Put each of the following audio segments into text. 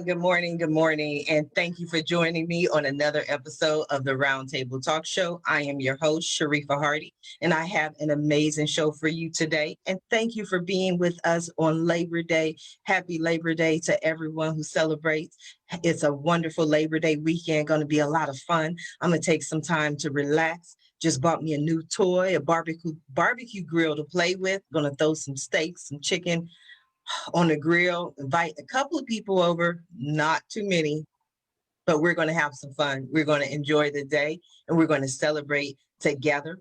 good morning, good morning, and thank you for joining me on another episode of the Roundtable Talk Show. I am your host, Sharifa Hardy, and I have an amazing show for you today. And thank you for being with us on Labor Day. Happy Labor Day to everyone who celebrates. It's a wonderful Labor Day weekend, going to be a lot of fun. I'm going to take some time to relax. Just bought me a new toy, a barbecue grill to play with. Going to throw some steaks, some chicken on the grill, invite a couple of people over, not too many, but we're going to have some fun. We're going to enjoy the day and we're going to celebrate together.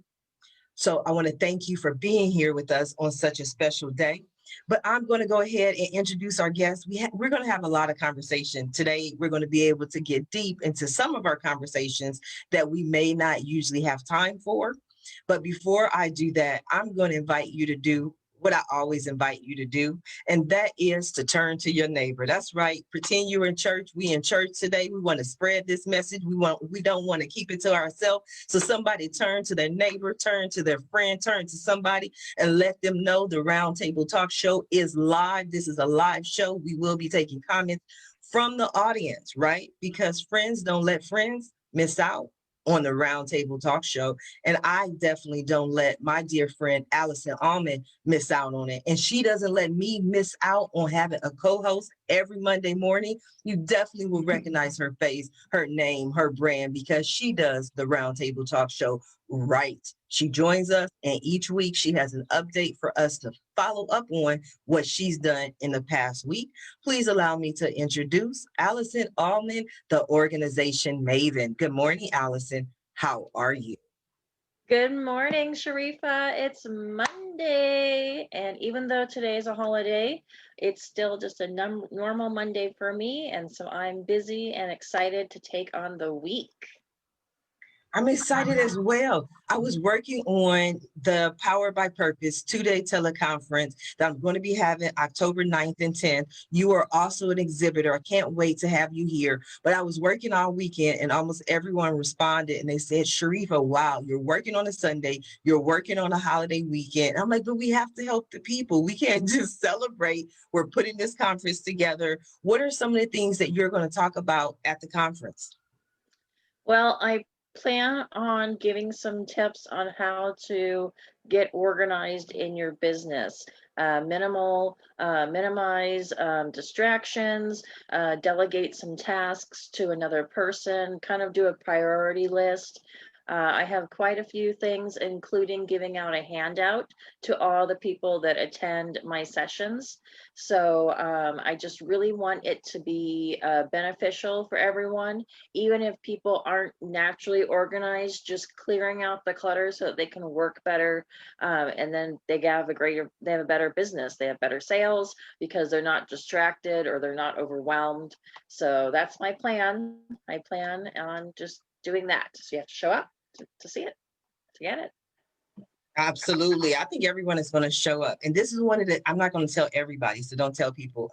So I want to thank you for being here with us on such a special day. But I'm going to go ahead and introduce our guests. We're going to have a lot of conversation today. We're going to be able to get deep into some of our conversations that we may not usually have time for. But before I do that, I'm going to invite you to do what I always invite you to do, and that is to turn to your neighbor. That's right. Pretend you're in church. We in church today. We want to spread this message. We don't want to keep it to ourselves. So somebody turn to their neighbor, turn to their friend, turn to somebody and let them know the Roundtable Talk Show is live. This is a live show. We will be taking comments from the audience, right? Because friends don't let friends miss out on the Roundtable Talk Show. And I definitely don't let my dear friend Allison Allman miss out on it. And she doesn't let me miss out on having a co-host every Monday morning. You definitely will recognize her face, her name, her brand, because she does the Roundtable Talk Show right. She joins us, and each week she has an update for us to follow up on what she's done in the past week. Please allow me to introduce Allison Allman, the organization maven. Good morning, Allison. How are you? Good morning, Sharifa. It's Monday, and even though today is a holiday, it's still just a normal Monday for me, and so I'm busy and excited to take on the week. I'm excited as well. I was working on the Power by Purpose 2-day teleconference that I'm going to be having October 9th and 10th. You are also an exhibitor. I can't wait to have you here. But I was working all weekend and almost everyone responded and they said, Sharifa, wow, you're working on a Sunday. You're working on a holiday weekend. I'm like, but we have to help the people. We can't just celebrate. We're putting this conference together. What are some of the things that you're going to talk about at the conference? Well, I plan on giving some tips on how to get organized in your business. Minimize distractions, delegate some tasks to another person, kind of do a priority list. I have quite a few things, including giving out a handout to all the people that attend my sessions. So I just really want it to be beneficial for everyone, even if people aren't naturally organized, just clearing out the clutter so that they can work better. And then they have a better business. They have better sales because they're not distracted or they're not overwhelmed. So that's my plan. I plan on just doing that. So you have to show up to see it, to get it. Absolutely. I think everyone is going to show up. And this is one of the, I'm not going to tell everybody, so don't tell people,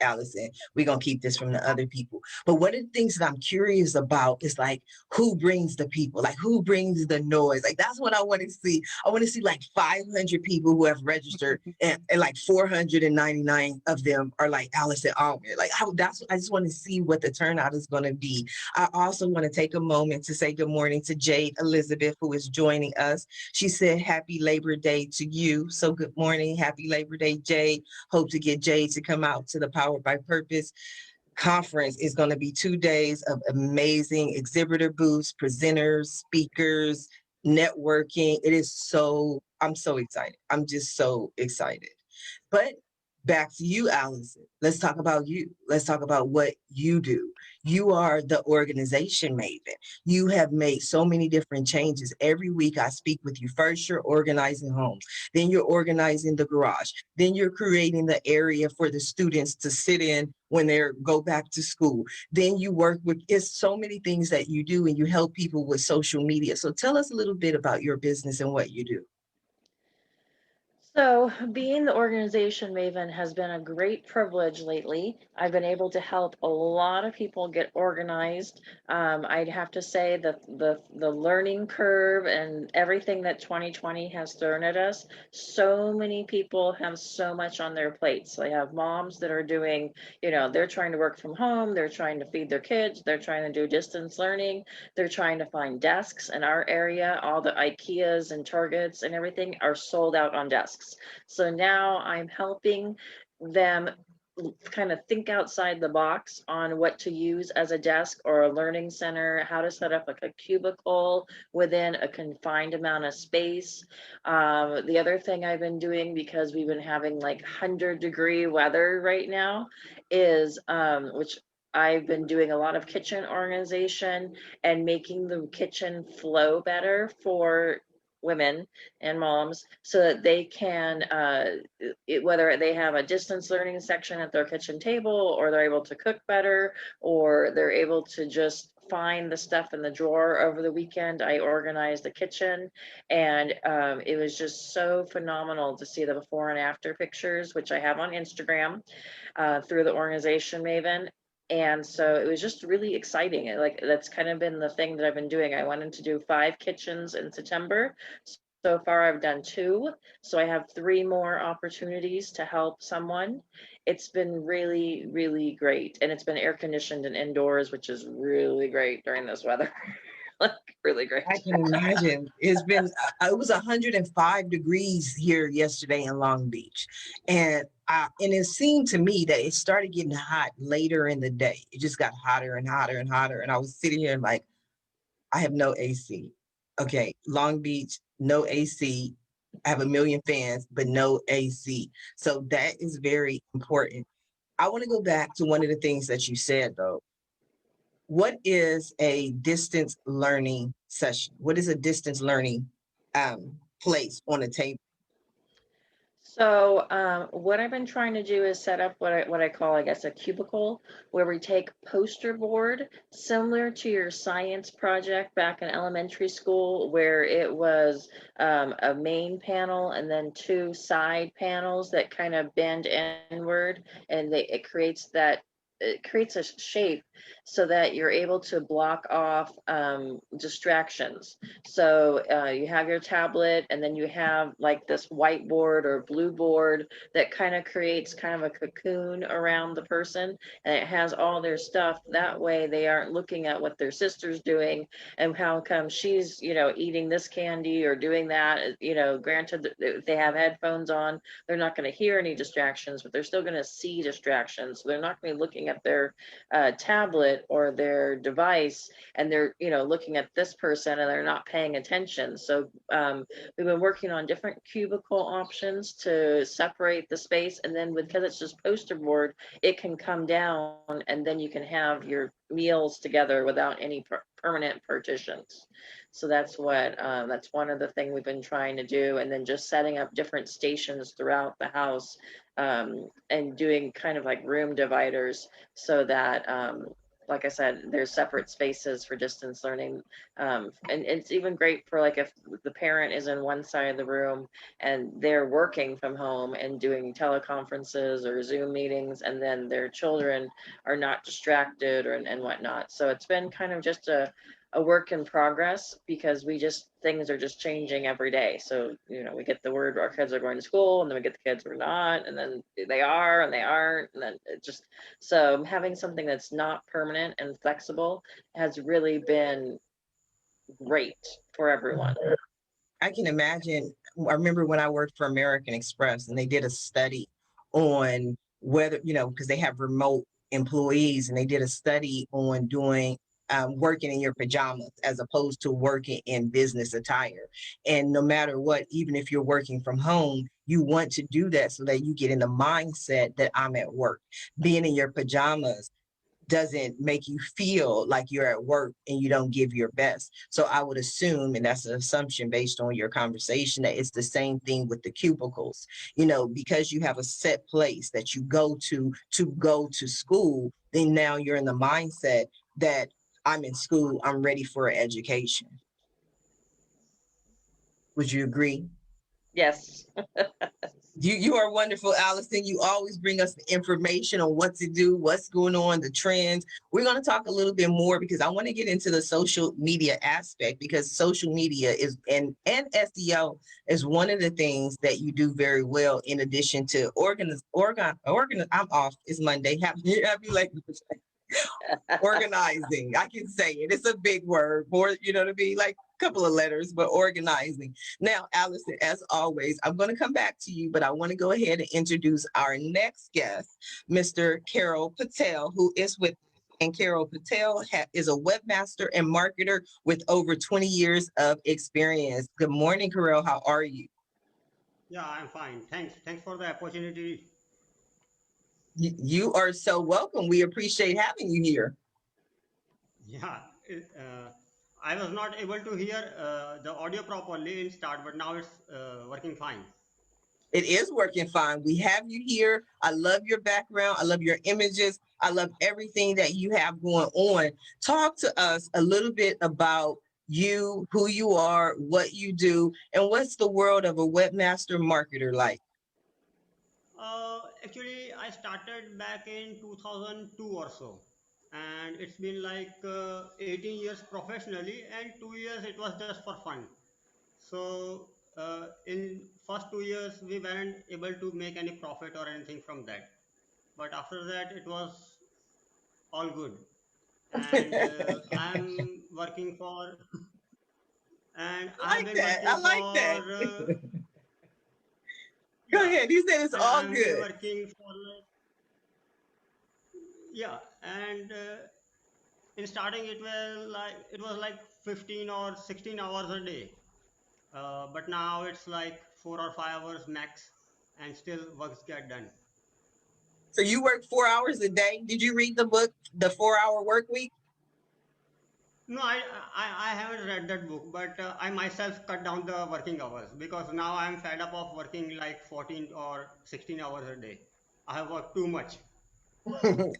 Allison, we're going to keep this from the other people. But one of the things that I'm curious about is like, who brings the people? Like, who brings the noise? Like, that's what I want to see. I want to see like 500 people who have registered and like 499 of them are like Allison Allman. Like, I just want to see what the turnout is going to be. I also want to take a moment to say good morning to Jade Elizabeth, who is joining us. She said, happy Labor Day to you. So good morning. Happy Labor Day, Jade. Hope to get Jade to come out to the Power by Purpose conference. Is going to be 2 days of amazing exhibitor booths, presenters, speakers, networking. I'm so excited. I'm just so excited. But back to you, Allison. Let's talk about you. Let's talk about what you do. You are the organization maven. You have made so many different changes. Every week I speak with you. First, you're organizing homes. Then you're organizing the garage. Then you're creating the area for the students to sit in when they go back to school. Then you work with, it's so many things that you do and you help people with social media. So tell us a little bit about your business and what you do. So, being the organization maven has been a great privilege lately. I've been able to help a lot of people get organized. I'd have to say that the learning curve and everything that 2020 has thrown at us, so many people have so much on their plates. They have moms that are doing, they're trying to work from home, they're trying to feed their kids, they're trying to do distance learning, they're trying to find desks in our area. All the IKEAs and Targets and everything are sold out on desks. So now I'm helping them kind of think outside the box on what to use as a desk or a learning center, how to set up like a cubicle within a confined amount of space. The other thing I've been doing, because we've been having like 100-degree weather right now, is which I've been doing a lot of kitchen organization and making the kitchen flow better for women and moms so that they can whether they have a distance learning section at their kitchen table, or they're able to cook better, or they're able to just find the stuff in the drawer over the weekend. I organized the kitchen, and it was just so phenomenal to see the before and after pictures, which I have on Instagram through the organization Maven. And so it was just really exciting. That's kind of been the thing that I've been doing. I wanted to do 5 kitchens in September. So far I've done 2. So I have 3 more opportunities to help someone. It's been really, really great. And it's been air conditioned and indoors, which is really great during this weather. Like, really great. I can imagine. It was 105 degrees here yesterday in Long Beach. And it seemed to me that it started getting hot later in the day. It just got hotter and hotter and hotter. And I was sitting here and like, I have no AC. Okay, Long Beach, no AC. I have a million fans, but no AC. So that is very important. I want to go back to one of the things that you said though. What is a distance learning session? What is a distance learning place on a table? So what I've been trying to do is set up what I call, I guess, a cubicle, where we take poster board similar to your science project back in elementary school, where it was a main panel and then 2 side panels that kind of bend inward, and it creates a shape so that you're able to block off distractions. So you have your tablet, and then you have like this whiteboard or blue board that kind of creates kind of a cocoon around the person, and it has all their stuff. That way they aren't looking at what their sister's doing and how come she's, eating this candy or doing that. Granted, if they have headphones on, they're not going to hear any distractions, but they're still going to see distractions. So they're not going to be looking at their tablet or their device, and they're looking at this person and they're not paying attention. So we've been working on different cubicle options to separate the space, and then because it's just poster board, it can come down, and then you can have your meals together without any permanent partitions. So that's one of the things we've been trying to do, and then just setting up different stations throughout the house, and doing kind of like room dividers so that like I said, there's separate spaces for distance learning. And it's even great for like if the parent is in one side of the room and they're working from home and doing teleconferences or Zoom meetings, and then their children are not distracted and whatnot. So it's been kind of just a work in progress, because things are just changing every day. So, we get the word our kids are going to school, and then we get the kids who are not, and then they are and they aren't. And then so having something that's not permanent and flexible has really been great for everyone. I can imagine. I remember when I worked for American Express and they did a study on whether, because they have remote employees, and they did a study on doing working in your pajamas as opposed to working in business attire. And no matter what, even if you're working from home, you want to do that so that you get in the mindset that I'm at work. Being in your pajamas doesn't make you feel like you're at work and you don't give your best. So I would assume, and that's an assumption based on your conversation, that it's the same thing with the cubicles. Because you have a set place that you go to school, then now you're in the mindset that I'm in school, I'm ready for an education. Would you agree? Yes. You are wonderful, Allison. You always bring us the information on what to do, what's going on, the trends. We're going to talk a little bit more because I want to get into the social media aspect, because social media is and SEO is one of the things that you do very well, in addition to I'm off. It's Monday. Happy Labor Day. Organizing. I can say it. It's a big word. More, to be like a couple of letters, but organizing. Now, Allison, as always, I'm going to come back to you, but I want to go ahead and introduce our next guest, Mr. Keral Patel, who is with. And Keral Patel is a webmaster and marketer with over 20 years of experience. Good morning, Keral. How are you? Yeah, I'm fine. Thanks for the opportunity. You are so welcome. We appreciate having you here. Yeah, I was not able to hear the audio properly in start, but now it's working fine. It is working fine. We have you here. I love your background. I love your images. I love everything that you have going on. Talk to us a little bit about you, who you are, what you do, and what's the world of a webmaster marketer like? Actually, I started back in 2002 or so, and it's been like 18 years professionally, and 2 years it was just for fun. So in first 2 years, we weren't able to make any profit or anything from that. But after that, it was all good. And I'm working for, and I I've like been that. working I like for, that. Go yeah, ahead. You said it's and all I've been good. working for like, yeah, and in starting it was like 15 or 16 hours a day, but now it's like 4 or 5 hours max, and still works get done. So you work 4 hours a day. Did you read the book, The 4 Hour Work Week? No, I haven't read that book, but I myself cut down the working hours because now I'm fed up of working like 14 or 16 hours a day. I have worked too much.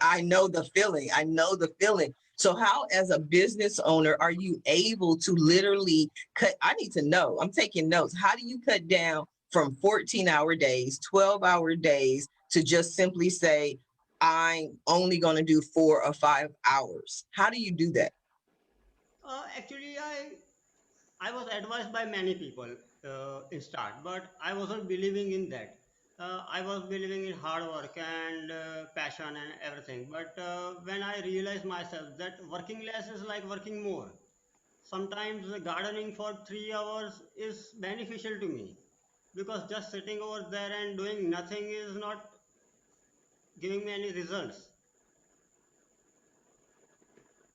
I know the feeling. I know the feeling. So, how, as a business owner, are you able to literally cut? I need to know. I'm taking notes. How do you cut down from 14-hour days, 12-hour days to just simply say, I'm only going to do 4 or 5 hours? How do you do that? Actually, I was advised by many people in start, but I wasn't believing in that. I was believing in hard work and passion and everything. But when I realized myself that working less is like working more, sometimes gardening for 3 hours is beneficial to me because just sitting over there and doing nothing is not giving me any results.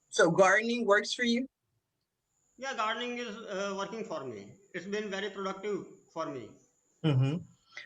So, gardening works for you? Yeah, gardening is working for me. It's been very productive for me. Mm-hmm.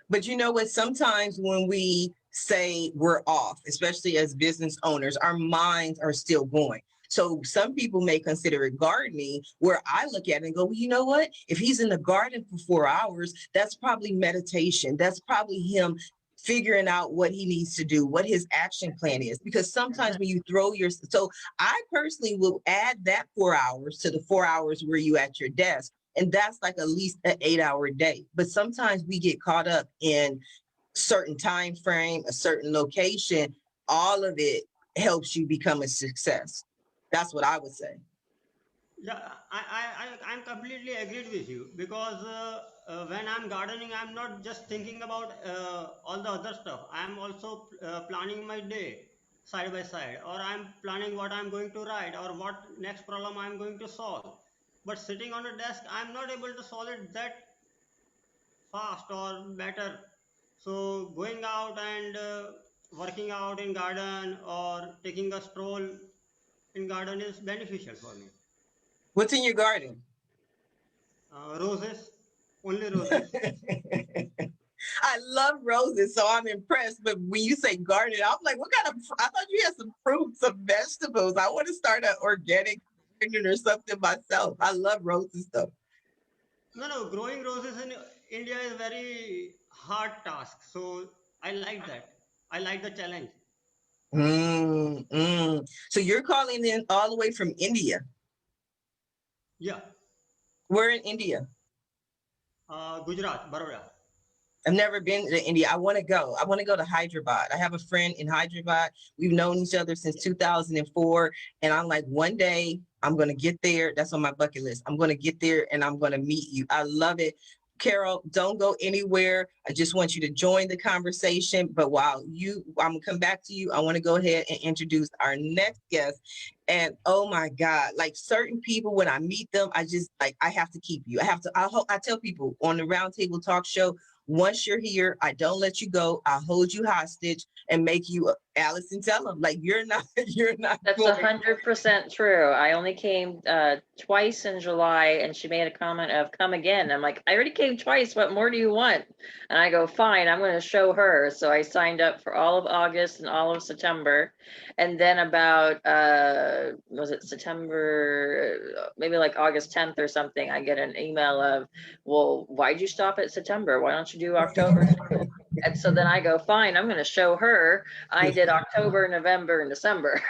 But you know what? Sometimes when we say we're off, especially as business owners, our minds are still going. So some people may consider it gardening, where I look at it and go, well, you know what? If he's in the garden for 4 hours, that's probably meditation. That's probably him figuring out what he needs to do, what his action plan is. Because sometimes when Exactly. you throw your, so I personally will add that 4 hours to the 4 hours where you at your desk, and that's like at least an 8 hour day. But sometimes we get caught up in certain time frame, a certain location. All of it helps you become a success. That's what I would say. Yeah, I'm completely agreed with you because when I'm gardening, I'm not just thinking about all the other stuff. I'm also planning my day side by side, or I'm planning what I'm going to write or what next problem I'm going to solve. But sitting on a desk, I'm not able to solve it that fast or better. So going out and working out in garden or taking a stroll in garden is beneficial for me. What's in your garden? Roses, only roses. I love roses, so I'm impressed. But when you say garden, I'm like, what kind of? I thought you had some fruits, some vegetables. I want to start an organic garden or something myself. I love roses, though. No, no, growing roses in India is very hard task. So I like that. I like the challenge. So you're calling in all the way from India. Yeah, We're in India. Gujarat, Baroda. I've never been to India. I want to go. I want to go to Hyderabad. I have a friend in Hyderabad. We've known each other since 2004. And I'm like, one day I'm going to get there. That's on my bucket list. I'm going to get there and I'm going to meet you. I love it. Keral, don't go anywhere. I just want you to join the conversation. But I'm going to come back to you. I want to go ahead and introduce our next guest. And oh my God, like certain people, when I meet them, I just like, I have to keep you. I tell people on the Roundtable Talk Show, once you're here, I don't let you go. I hold you hostage and make you Allison. Tell them like you're not. That's 100% true. I only came twice in July, and she made a comment of "come again." I'm like, I already came twice. What more do you want? And I go, fine. I'm going to show her. So I signed up for all of August and all of September, and then about was it September? Maybe like August 10th or something. I get an email of, well, why'd you stop at September? Why don't you do October? And so then I go, fine, I'm going to show her. I did October, November, and December.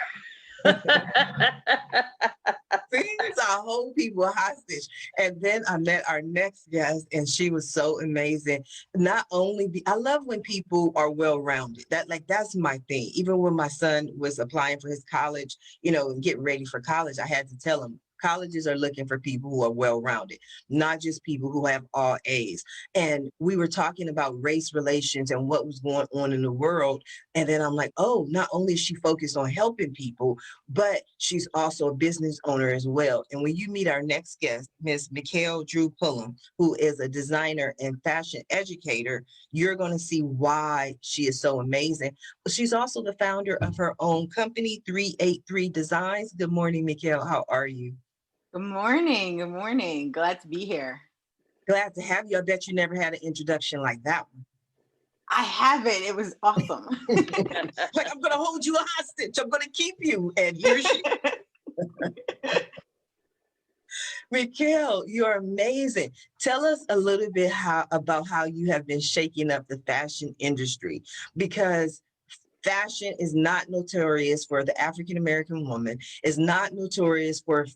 Things I hold people hostage. And then I met our next guest, and she was so amazing. Not only I love when people are well-rounded. That's my thing. Even when my son was applying for his college, and getting ready for college, I had to tell him, colleges are looking for people who are well-rounded, not just people who have all A's. And we were talking about race relations and what was going on in the world. And then I'm like, oh, not only is she focused on helping people, but she's also a business owner as well. And when you meet our next guest, Miss Mikelle Drew-Pellum, who is a designer and fashion educator, you're going to see why she is so amazing. She's also the founder of her own company, 383 Designs. Good morning, Mikelle. How are you? Good morning. Good morning. Glad to be here. Glad to have you. I bet you never had an introduction like that one. I haven't. It was awesome. Like, I'm going to hold you hostage. I'm going to keep you. And here she Mikelle, you're amazing. Tell us a little bit about how you have been shaking up the fashion industry, because fashion is not notorious for the African-American woman, is not notorious for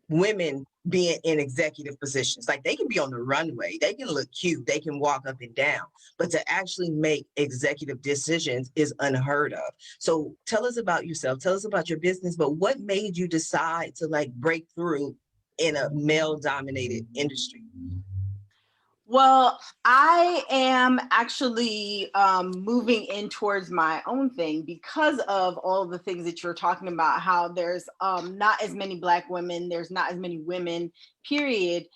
women being in executive positions. Like, they can be on the runway, they can look cute, they can walk up and down, but to actually make executive decisions is unheard of. So tell us about yourself, tell us about your business, but what made you decide to break through in a male-dominated industry? Well, I am actually moving in towards my own thing because of all of the things that you're talking about, how there's not as many Black women, there's not as many women, period,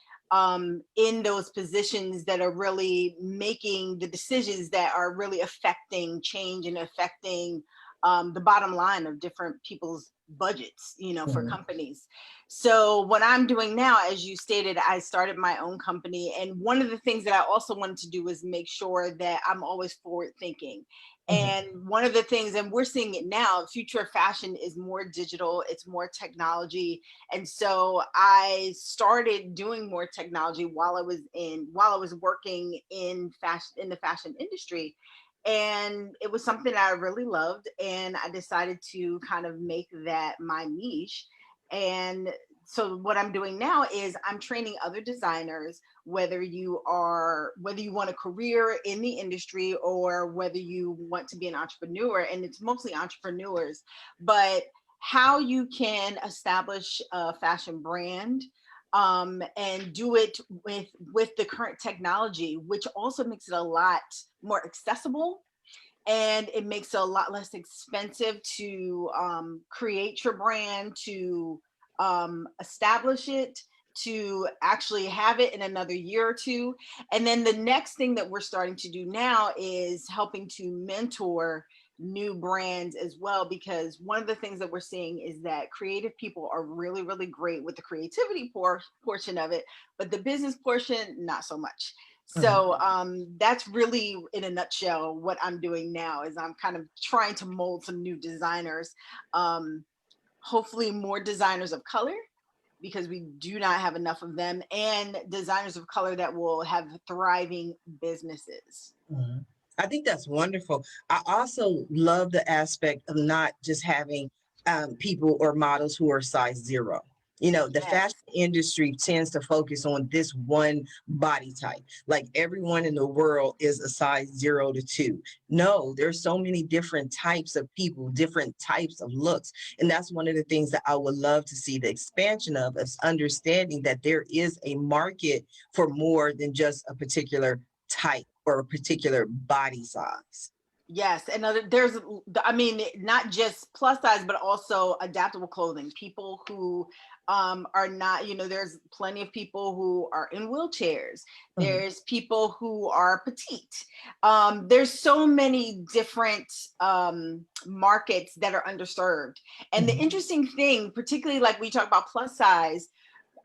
in those positions that are really making the decisions that are really affecting change and affecting the bottom line of different people's budgets, for companies. So what I'm doing now, as you stated, I started my own company. And one of the things that I also wanted to do was make sure that I'm always forward thinking. And one of the things, and we're seeing it now, future of fashion is more digital, it's more technology. And so I started doing more technology while I was working in the fashion industry. And it was something I really loved. And I decided to kind of make that my niche. And so what I'm doing now is I'm training other designers, whether you want a career in the industry or whether you want to be an entrepreneur, and it's mostly entrepreneurs, but how you can establish a fashion brand, and do it with the current technology, which also makes it a lot more accessible. And it makes it a lot less expensive to create your brand, to establish it, to actually have it in another year or two. And then the next thing that we're starting to do now is helping to mentor new brands as well, because one of the things that we're seeing is that creative people are really, really great with the creativity portion of it, but the business portion, not so much. So that's really, in a nutshell, what I'm doing now is I'm kind of trying to mold some new designers, hopefully more designers of color, because we do not have enough of them, and designers of color that will have thriving businesses. I think that's wonderful. I also love the aspect of not just having people or models who are size 0. You know, the Yes. fashion industry tends to focus on this one body type. Like everyone in the world is a size 0 to 2. No, there's so many different types of people, different types of looks. And that's one of the things that I would love to see the expansion of, is understanding that there is a market for more than just a particular type or a particular body size. Yes, and there's, I mean, not just plus size, but also adaptable clothing. People who are not, you know, there's plenty of people who are in wheelchairs. There's people who are petite. There's so many different markets that are underserved. And the interesting thing, particularly like we talk about plus size,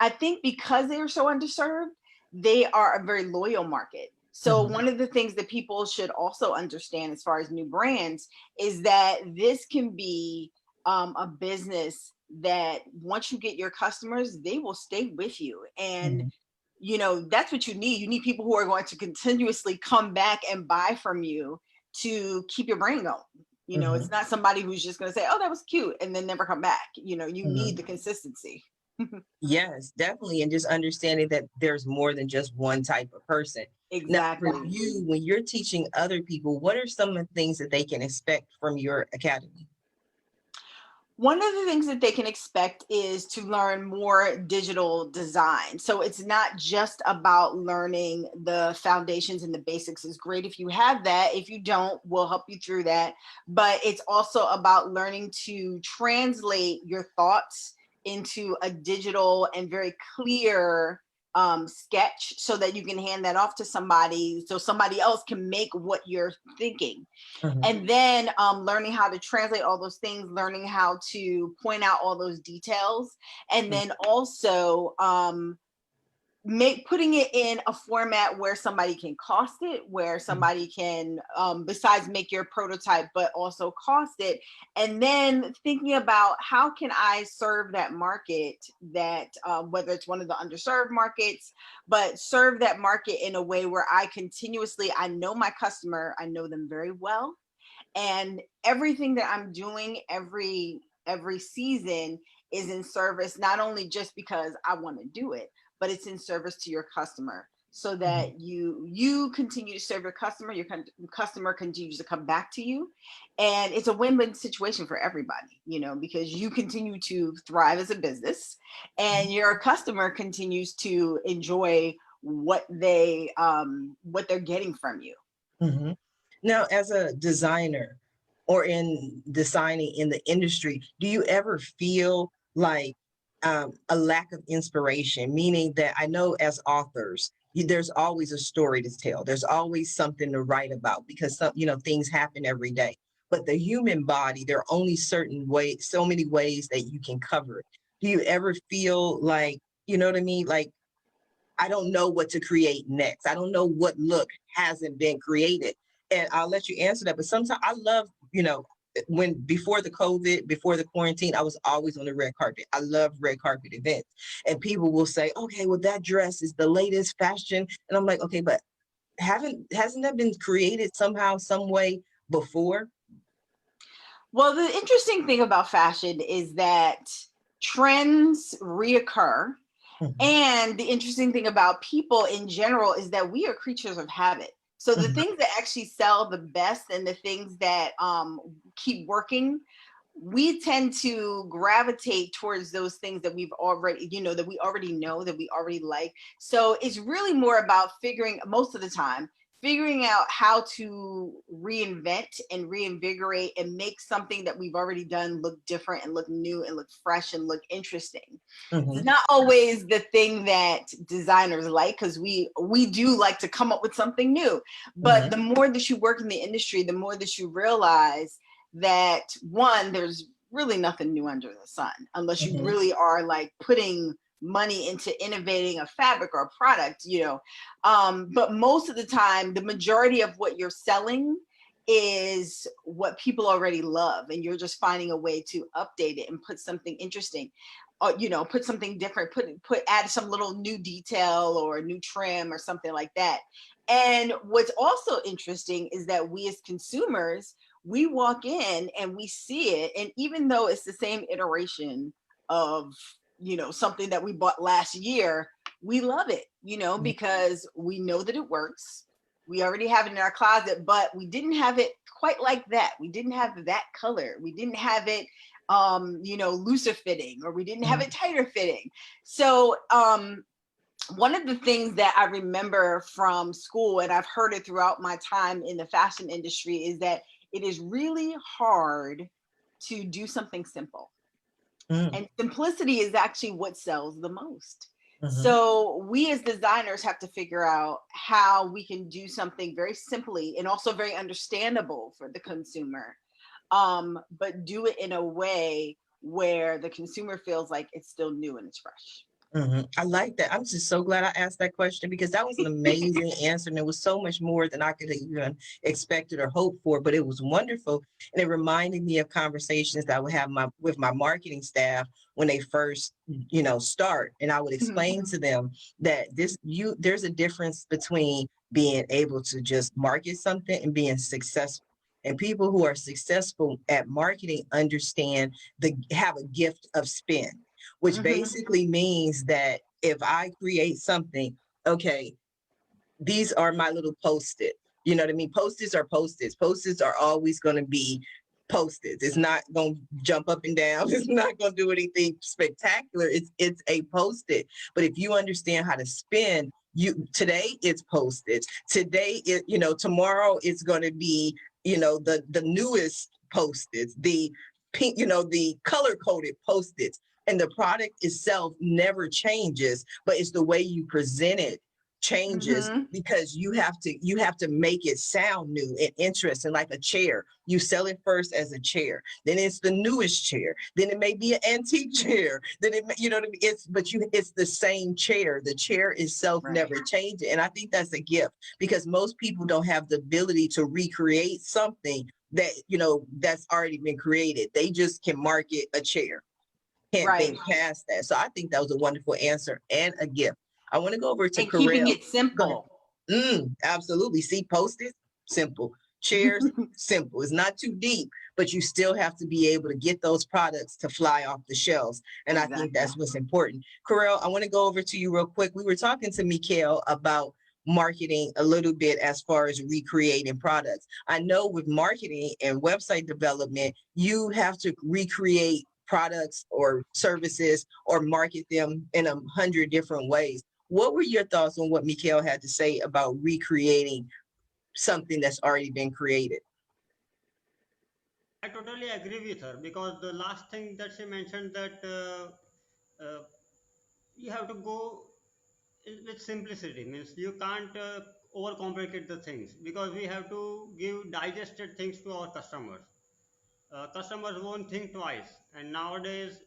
I think because they're so underserved, they are a very loyal market. So one of the things that people should also understand as far as new brands is that this can be a business that once you get your customers, they will stay with you. And you know, that's what you need. You need people who are going to continuously come back and buy from you to keep your brand going. You know, it's not somebody who's just going to say, oh, that was cute, and then never come back. You know, you need the consistency. Yes, definitely. And just understanding that there's more than just one type of person. Now, for Exactly. you, when you're teaching other people, what are some of the things that they can expect from your academy? One of the things that they can expect is to learn more digital design. So it's not just about learning the foundations and the basics. It's great if you have that. If you don't, we'll help you through that. But it's also about learning to translate your thoughts into a digital and very clear sketch so that you can hand that off to somebody so somebody else can make what you're thinking. And then learning how to translate all those things, learning how to point out all those details, and then also putting it in a format where somebody can cost it, where somebody can besides make your prototype but also cost it, and then thinking about how can I serve that market, that whether it's one of the underserved markets, but serve that market in a way where I know my customer, I know them very well, and everything that I'm doing every season is in service, not only just because I want to do it, but it's in service to your customer, so that you continue to serve your customer, customer continues to come back to you, and it's a win-win situation for everybody, you know, because you continue to thrive as a business and your customer continues to enjoy what they're getting from you. Now, as a designer or in designing in the industry, do you ever feel like a lack of inspiration? Meaning that I know as authors, there's always a story to tell. There's always something to write about because things happen every day. But the human body, there are only certain ways, so many ways that you can cover it. Do you ever feel like, you know what I mean? Like, I don't know what to create next. I don't know what look hasn't been created. And I'll let you answer that. But sometimes I love, when before the COVID, before the quarantine, I was always on the red carpet. I love red carpet events. And people will say, okay, well, that dress is the latest fashion. And I'm like, okay, but hasn't that been created somehow, some way before? Well, the interesting thing about fashion is that trends reoccur. And the interesting thing about people in general is that we are creatures of habit. So the things that actually sell the best and the things that keep working, we tend to gravitate towards those things that we've already, that we already know, that we already like. So it's really more about most of the time, figuring out how to reinvent and reinvigorate and make something that we've already done look different and look new and look fresh and look interesting. It's not always the thing that designers like, because we do like to come up with something new. But the more that you work in the industry, the more that you realize that, one, there's really nothing new under the sun, unless you really are like putting money into innovating a fabric or a product, but most of the time, the majority of what you're selling is what people already love, and you're just finding a way to update it and put something interesting, put something different, add some little new detail or new trim or something like that. And what's also interesting is that we as consumers, we walk in and we see it, and even though it's the same iteration of something that we bought last year, we love it, because we know that it works. We already have it in our closet, but we didn't have it quite like that. We didn't have that color. We didn't have it, looser fitting, or we didn't have it tighter fitting. So one of the things that I remember from school, and I've heard it throughout my time in the fashion industry, is that it is really hard to do something simple. And simplicity is actually what sells the most. So we as designers have to figure out how we can do something very simply and also very understandable for the consumer, but do it in a way where the consumer feels like it's still new and it's fresh. I like that. I'm just so glad I asked that question, because that was an amazing answer. And it was so much more than I could have even expected or hoped for, but it was wonderful. And it reminded me of conversations that I would have with my marketing staff when they first, start. And I would explain to them that there's a difference between being able to just market something and being successful. And people who are successful at marketing have a gift of spin, which basically means that if I create something, okay, these are my little Post-it. You know what I mean? Post-its are Post-its. Post-its are always going to be Post-its. It's not going to jump up and down. It's not going to do anything spectacular. It's a Post-it. But if you understand how to spin, today it's Post-its. Tomorrow it's going to be, the newest Post-its, the pink, the color-coded Post-its. And the product itself never changes, but it's the way you present it changes, because you have to make it sound new and interesting, like a chair. You sell it first as a chair, then it's the newest chair, then it may be an antique chair, then it's the same chair. The chair itself never changes. And I think that's a gift, because most people don't have the ability to recreate something that that's already been created. They just can market a chair. Can't think past that. So I think that was a wonderful answer and a gift. I want to go over to Keral. Keeping it simple. Absolutely. See, Post-its, simple. Chairs, simple. It's not too deep, but you still have to be able to get those products to fly off the shelves. And I think that's what's important. Keral, I want to go over to you real quick. We were talking to Mikelle about marketing a little bit as far as recreating products. I know with marketing and website development, you have to recreate products or services or market them in 100 different ways. What were your thoughts on what Mikelle had to say about recreating something that's already been created? I totally agree with her, because the last thing that she mentioned, that you have to go with simplicity, means you can't overcomplicate the things, because we have to give digested things to our customers. Customers won't think twice, and nowadays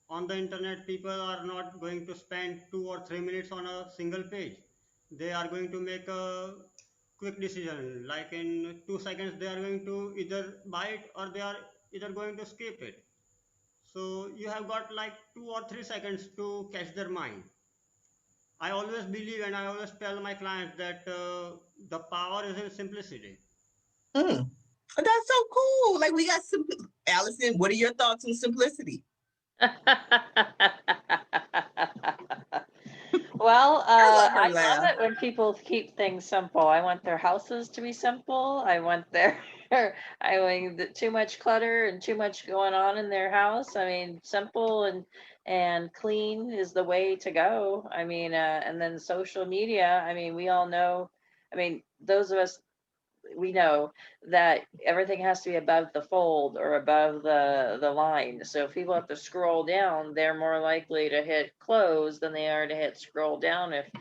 on the internet, people are not going to spend 2 or 3 minutes on a single page. They are going to make a quick decision, like in 2 seconds they are going to either buy it, or they are either going to skip it. So you have got like 2 or 3 seconds to catch their mind. I always believe, and I always tell my clients that the power is in simplicity. That's so cool. Like, we got Allison, what are your thoughts on simplicity? Well, I love laugh. it when people keep things simple. I want their houses to be simple. I want too much clutter and too much going on in their house. I mean, simple and clean is the way to go. I mean, and then social media. I mean, we all know. I mean, those of us, we know that everything has to be above the fold or above the line. So if people have to scroll down, they're more likely to hit close than they are to hit scroll down if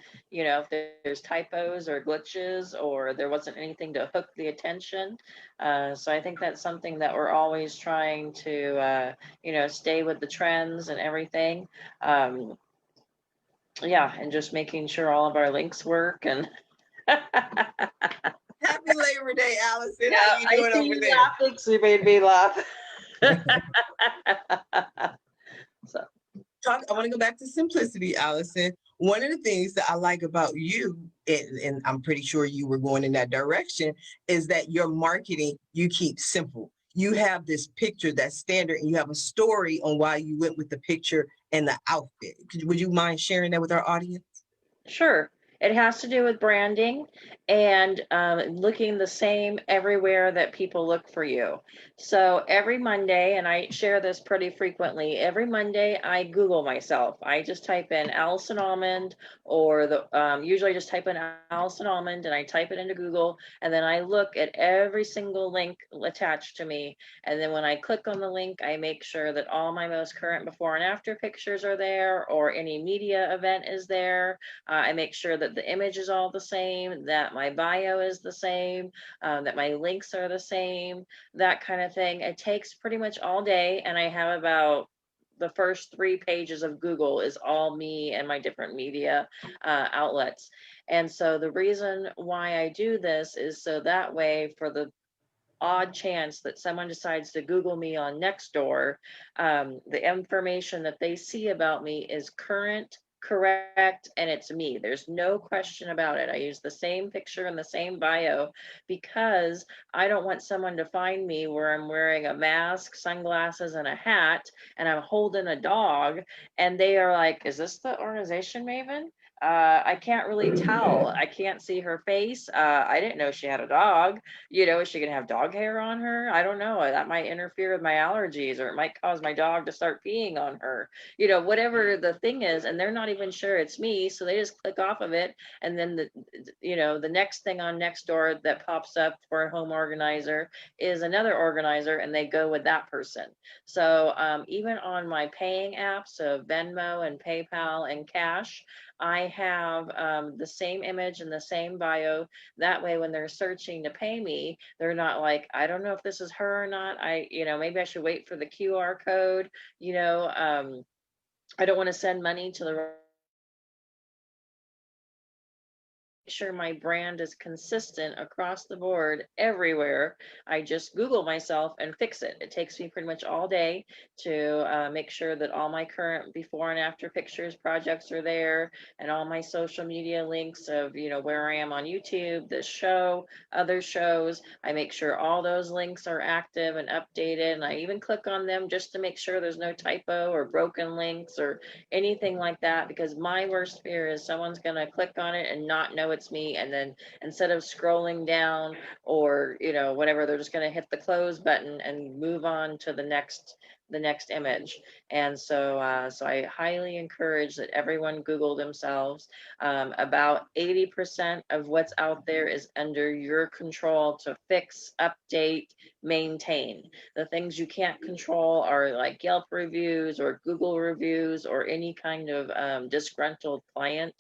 there's typos or glitches, or there wasn't anything to hook the attention. So I think that's something that we're always trying to stay with the trends and everything. Yeah, and just making sure all of our links work. And Happy Labor Day, Allison. Yeah, How you doing I see over you there? laughing, so you made me laugh. I want to go back to simplicity, Allison. One of the things that I like about you, and I'm pretty sure you were going in that direction, is that your marketing, you keep simple. you have this picture that's standard and you have a story on why you went with the picture and the outfit. Would you mind sharing that with our audience? Sure. It has to do with branding and looking the same everywhere that people look for you. So every Monday, and I share this pretty frequently, every Monday I Google myself. I just type in Allison Almond, or usually just type in Allison Almond and I type it into Google, and then I look at every single link attached to me. And then when I click on the link, I make sure that all my most current before and after pictures are there, or any media event is there. I make sure that the image is all the same, that my bio is the same, that my links are the same, that kind of thing. It takes pretty much all day, and I have about the first 3 pages of Google is all me and my different media outlets. And so the reason why I do this is so that way, for the odd chance that someone decides to Google me on Nextdoor, the information that they see about me is current, correct, and it's me. There's no question about it. I use the same picture and the same bio because I don't want someone to find me where I'm wearing a mask, sunglasses, and a hat, and I'm holding a dog, and they are like, is this the organization Maven? I can't really tell. I can't see her face. I didn't know she had a dog. Is she gonna have dog hair on her? I don't know. That might interfere with my allergies, or it might cause my dog to start peeing on her. Whatever the thing is, and they're not even sure it's me, so they just click off of it. And then the next thing on Nextdoor that pops up for a home organizer is another organizer, and they go with that person. So even on my paying apps of Venmo and PayPal and Cash, I have the same image and the same bio. That way, when they're searching to pay me, they're not like, I don't know if this is her or not. Maybe I should wait for the QR code. I don't want to send money to the sure my brand is consistent across the board everywhere. I just Google myself and fix it. It takes me pretty much all day to make sure that all my current before and after pictures, projects are there, and all my social media links of where I am on YouTube, this show, other shows. I make sure all those links are active and updated, and I even click on them just to make sure there's no typo or broken links or anything like that, because my worst fear is someone's going to click on it and not know it's me, and then instead of scrolling down or whatever, they're just going to hit the close button and move on to the next image. And so I highly encourage that everyone Google themselves. About 80% of what's out there is under your control to fix, update, maintain. The things you can't control are like Yelp reviews or Google reviews or any kind of disgruntled client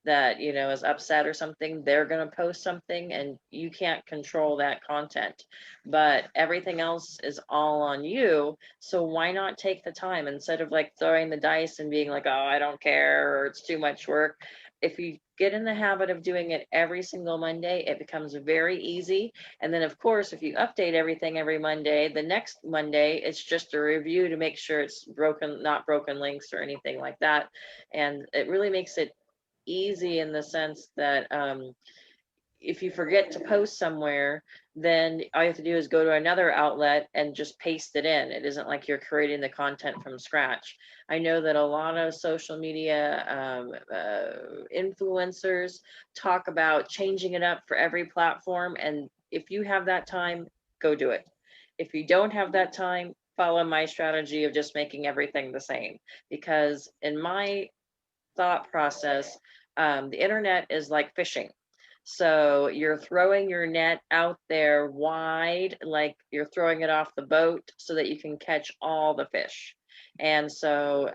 that is upset or something. They're going to post something and you can't control that content, but everything else is all on you. So why not take the time, instead of like throwing the dice and being like, oh, I don't care, or it's too much work. If you get in the habit of doing it every single Monday, it becomes very easy. And then of course, if you update everything every Monday, the next Monday, it's just a review to make sure it's not broken links or anything like that. And it really makes it easy in the sense that if you forget to post somewhere, then all you have to do is go to another outlet and just paste it in. It isn't like you're creating the content from scratch. I know that a lot of social media influencers talk about changing it up for every platform. And if you have that time, go do it. If you don't have that time, follow my strategy of just making everything the same. Because in my thought process, the internet is like fishing. So you're throwing your net out there wide, like you're throwing it off the boat so that you can catch all the fish. And so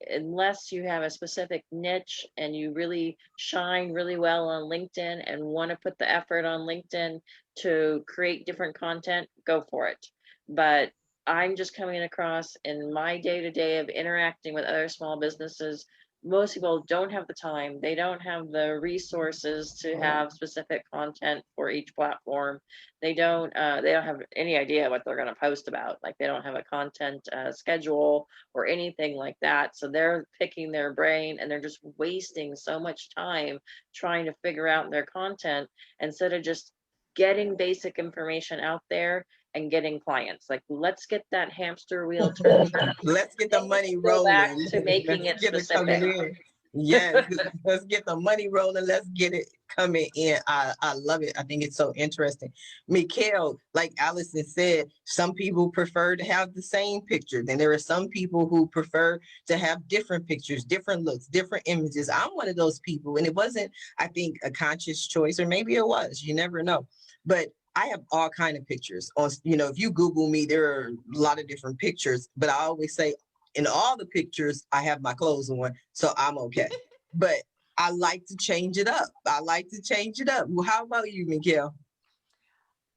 unless you have a specific niche and you really shine really well on LinkedIn and want to put the effort on LinkedIn to create different content, go for it. But I'm just coming across in my day-to-day of interacting with other small businesses, most people don't have the time. They don't have the resources to have specific content for each platform. They don't have any idea what they're going to post about. Like they don't have a content schedule or anything like that. So they're picking their brain and they're just wasting so much time trying to figure out their content instead of just getting basic information out there and getting clients. Like, let's get that hamster wheel turning. Let's get the Then we money can go back rolling. to making Let's it get it coming specific. in. Yes, let's get the money rolling. Let's get it coming in. I love it. I think it's so interesting. Mikelle, like Allison said, some people prefer to have the same picture. Then there are some people who prefer to have different pictures, different looks, different images. I'm one of those people. And it wasn't, I think, a conscious choice, or maybe it was. You never know. But I have all kind of pictures on, if you Google me, there are a lot of different pictures, but I always say in all the pictures, I have my clothes on, so I'm okay. But I like to change it up. Well, how about you, Mikelle?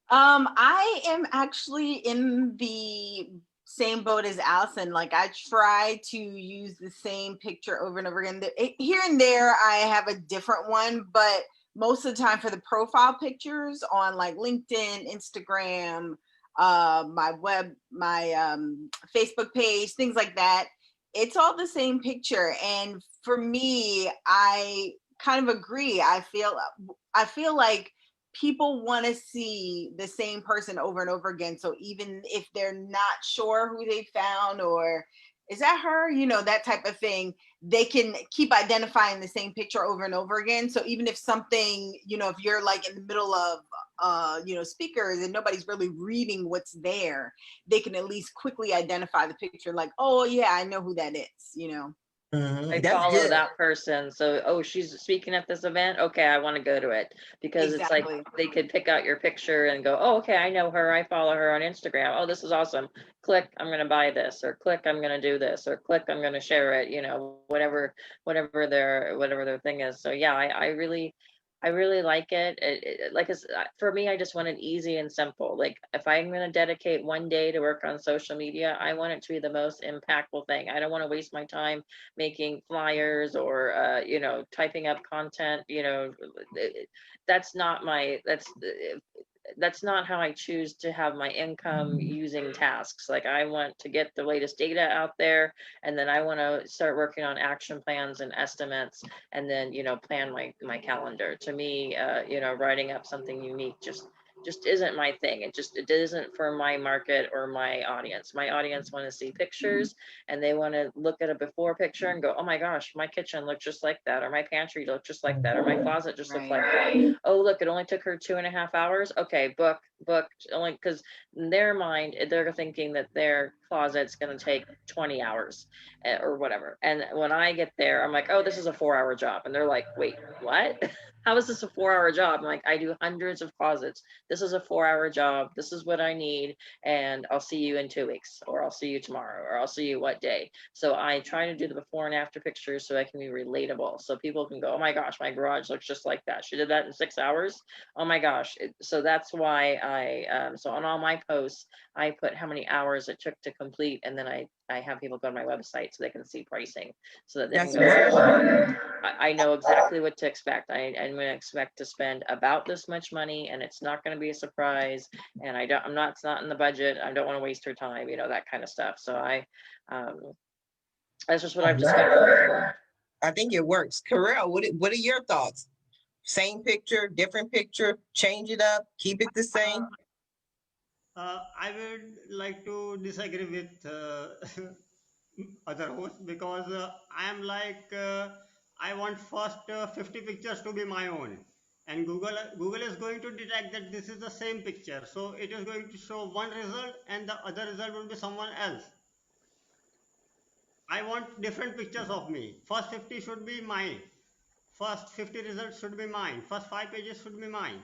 I am actually in the same boat as Allison. Like, I try to use the same picture over and over again. Here and there, I have a different one, but most of the time for the profile pictures on like LinkedIn, Instagram, my Facebook page, things like that, it's all the same picture. And for me, I kind of agree. I feel like people want to see the same person over and over again. So even if they're not sure who they found, or is that her, that type of thing, they can keep identifying the same picture over and over again. So even if something, if you're like in the middle of speakers and nobody's really reading what's there, they can at least quickly identify the picture, like, oh yeah, I know who that is. I That's follow good. that person. So, oh, she's speaking at this event. Okay, I want to go to it, because it's like Exactly. they could pick out your picture and go, oh, okay, I know her. I follow her on Instagram. Oh, this is awesome. Click, I'm going to buy this, or click, I'm going to do this, or click, I'm going to share it, whatever their thing is. So yeah, I really like it. Like for me, I just want it easy and simple. Like, if I'm going to dedicate one day to work on social media, I want it to be the most impactful thing. I don't want to waste my time making flyers or typing up content. That's not my that's not how I choose to have my income using tasks. Like, I want to get the latest data out there, and then I want to start working on action plans and estimates, and then plan my calendar. To me, writing up something unique just isn't my thing. It isn't for my market or my audience. My audience want to see pictures, and they want to look at a before picture and go, oh my gosh, my kitchen looked just like that, or my pantry looked just like that, or my closet just looked like that. Oh, look, it only took her 2.5 hours. Okay, book. Only because in their mind, they're thinking that their closet's going to take 20 hours or whatever. And when I get there, I'm like, oh, this is a 4-hour job. And they're like, wait, what? How is this a 4-hour job? I'm like, I do hundreds of closets. This is a 4-hour job. This is what I need. And I'll see you in 2 weeks, or I'll see you tomorrow, or I'll see you what day. So I try to do the before and after pictures so I can be relatable. So people can go, oh my gosh, my garage looks just like that. She did that in 6 hours. Oh my gosh. So that's why so on all my posts, I put how many hours it took to complete. And then I have people go to my website so they can see pricing, so that they can go, I know exactly what to expect. I'm going to expect to spend about this much money, and it's not going to be a surprise. And it's not in the budget. I don't want to waste her time, that kind of stuff. So that's just what I've discovered. I think it works. Keral, what are your thoughts? Same picture, different picture, change it up, keep it the same? I would like to disagree with other hosts, because I am like, I want first 50 pictures to be my own, and Google is going to detect that this is the same picture, so it is going to show one result and the other result will be someone else. I want different pictures of me. First 50 should be mine. First 50 results should be mine. First 5 pages should be mine.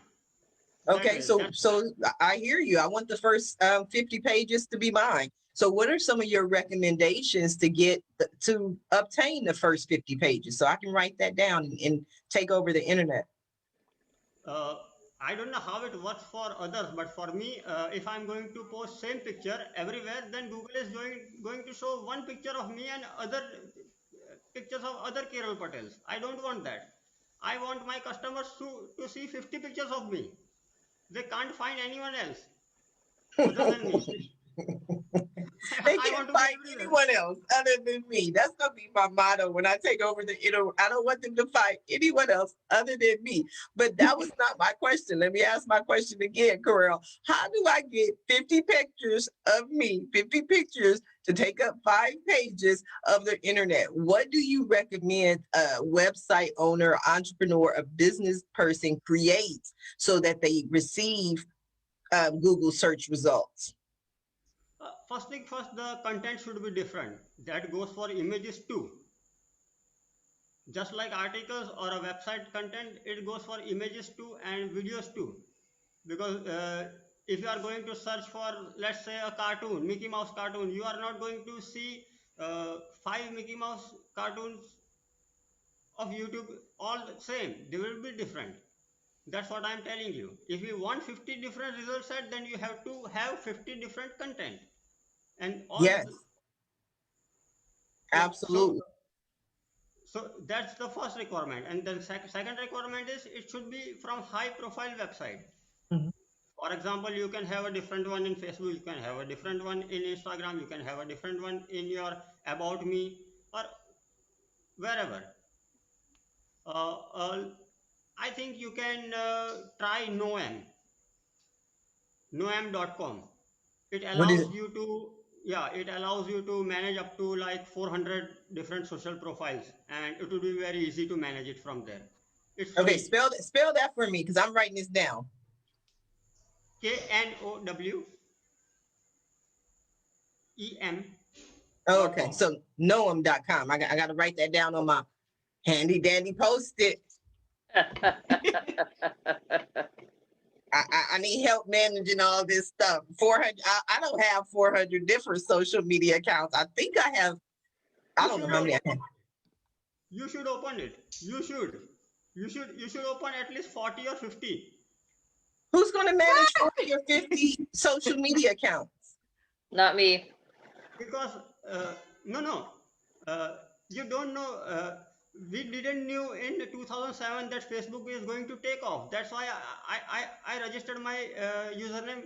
That Okay, way. so I hear you. I want the first 50 pages to be mine. So what are some of your recommendations to obtain the first 50 pages, so I can write that down and take over the internet? uh, I don't know how it works for others, but for me, if I'm going to post same picture everywhere, then Google is going to show one picture of me and other pictures of other Keral Patels. I don't want that. I want my customers to see 50 pictures of me. They can't find anyone else other than me. They I can't want to be find everywhere. anyone else other than me. That's gonna be my motto when I take over the I don't want them to find anyone else other than me. But that was not my question. Let me ask my question again, Keral. How do I get 50 pictures of me, 50 pictures to take up 5 pages of the internet? What do you recommend a website owner, entrepreneur, a business person creates so that they receive Google search results? First thing first, the content should be different. That goes for images too. Just like articles or a website content, it goes for images too and videos too. Because if you are going to search for, let's say, a cartoon, Mickey Mouse cartoon, you are not going to see 5 Mickey Mouse cartoons of YouTube all the same. They will be different. That's what I'm telling you. If you want 50 different result set, then you have to have 50 different content. And all, Yes, yeah, so absolutely. that's the first requirement. And then second requirement is it should be from high profile website. Mhm. For example, you can have a different one in Facebook, you can have a different one in Instagram, you can have a different one in your About Me or wherever. I think you can try noam.com. It What is allows you to, yeah, it allows you to manage up to like 400 different social profiles, and it will be very easy to manage it from there. It's okay? free. Spell that for me because I'm writing this down. Oh, okay. KNOWEM.com. So noam.com. I got to write that down on my handy dandy post it. I need help managing all this stuff. 400. I don't have 400 different social media accounts. I think I have. I You don't know should how many I open, have. you should open it. You should open at least 40 or 50. Who's going to manage 40 or 50 social media accounts? Not me. Because no, uh, you don't know, we didn't knew in 2007 that Facebook is going to take off. That's why I registered my username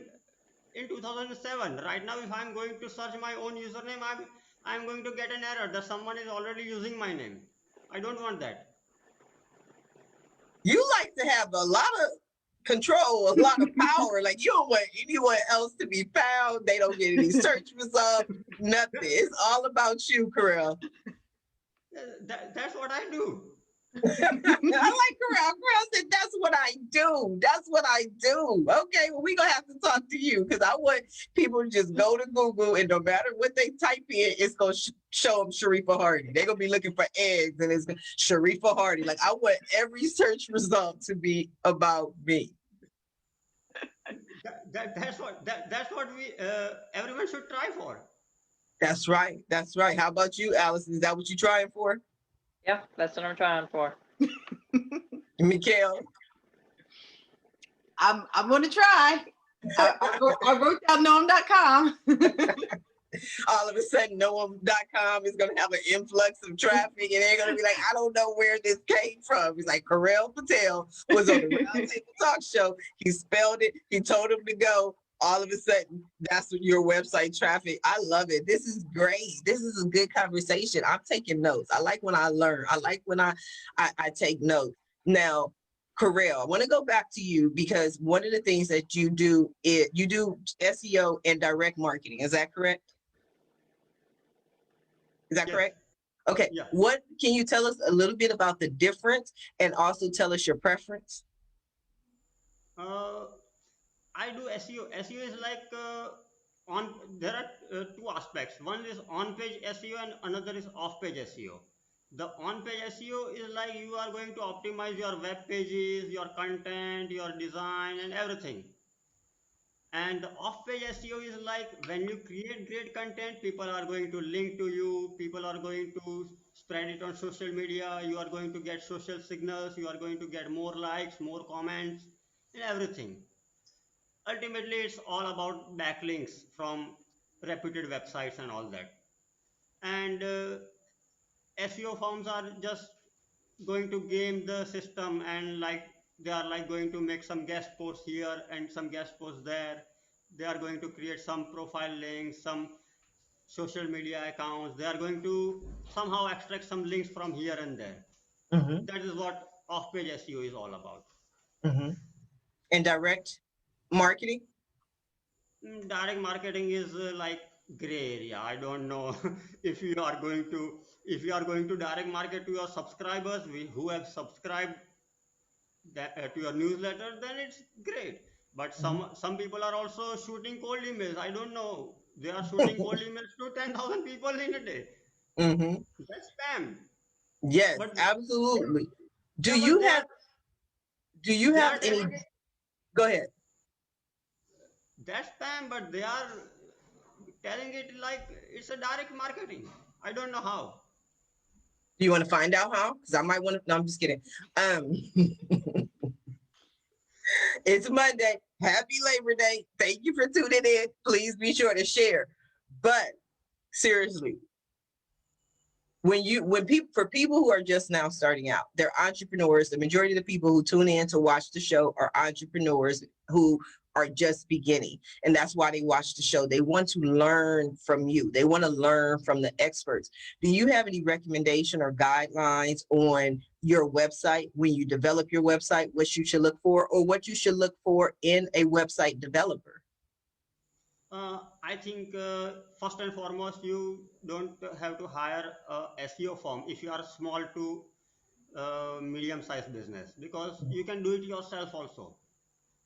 in 2007. Right now, if I'm going to search my own username, I'm going to get an error that someone is already using my name. I don't want that. You like to have a lot of control, a lot of power. Like you don't want anyone else to be found. They don't get any search results, nothing. It's all about you, Keral. That's what I do. I like Keral. Keral said, "That's what I do. That's what I do." Okay, well, we're gonna have to talk to you because I want people to just go to Google and no matter what they type in, it's gonna show them Sharifa Hardy. They're gonna be looking for eggs and it's Sharifa Hardy. Like I want every search result to be about me. That's what we everyone should try for. That's right. That's right. How about you, Allison? Is that what you're trying for? Yeah, that's what I'm trying for. Mikelle? I'm going to try. I wrote down noam.com. All of a sudden, noam.com is going to have an influx of traffic and they're going to be like, I don't know where this came from. It's like Keral Patel was on the Roundtable Talk Show. He spelled it. He told him to go. All of a sudden, that's your website traffic. I love it. This is great. This is a good conversation. I'm taking notes. I like when I learn. I like when I take notes. Now, Keral, I want to go back to you because one of the things that you do is you do SEO and direct marketing. Is that correct? Is that Yes. correct? Okay. Yeah. What can you tell us a little bit about the difference and also tell us your preference? Uh, I do SEO. SEO is like on. There are two aspects. One is on-page SEO and another is off-page SEO. The on-page SEO is like you are going to optimize your web pages, your content, your design, and everything. And the off-page SEO is like when you create great content, people are going to link to you, people are going to spread it on social media, you are going to get social signals, you are going to get more likes, more comments, and everything. Ultimately, it's all about backlinks from reputed websites and all that. And SEO firms are just going to game the system and like they are like going to make some guest posts here and some guest posts there. They are going to create some profile links, some social media accounts. They are going to somehow extract some links from here and there. Mm-hmm. That is what off-page SEO is all about. Mm-hmm. And direct marketing? Direct marketing is like gray area. I don't know if you are going to direct market to your subscribers who have subscribed to your newsletter, then it's great. But some people are also shooting cold emails. I don't know. They are shooting cold emails to 10,000 people in a day. Mm-hmm. That's spam. Yes, But absolutely. Do yeah, but you have do you they have are any? telling it Go ahead. that's spam, but they are telling it like it's a direct marketing. I don't know how. Do you want to find out how? Because I might want to. No, I'm just kidding. Um, it's Monday. Happy Labor Day. Thank you for tuning in. Please be sure to share. But seriously, when people for people who are just now starting out, they're entrepreneurs. The majority of the people who tune in to watch the show are entrepreneurs who are just beginning, and that's why they watch the show. They want to learn from you. They want to learn from the experts. Do you have any recommendation or guidelines on your website when you develop your website, what you should look for, or what you should look for in a website developer? I think first and foremost, you don't have to hire a SEO firm if you are small to medium-sized business, because you can do it yourself also.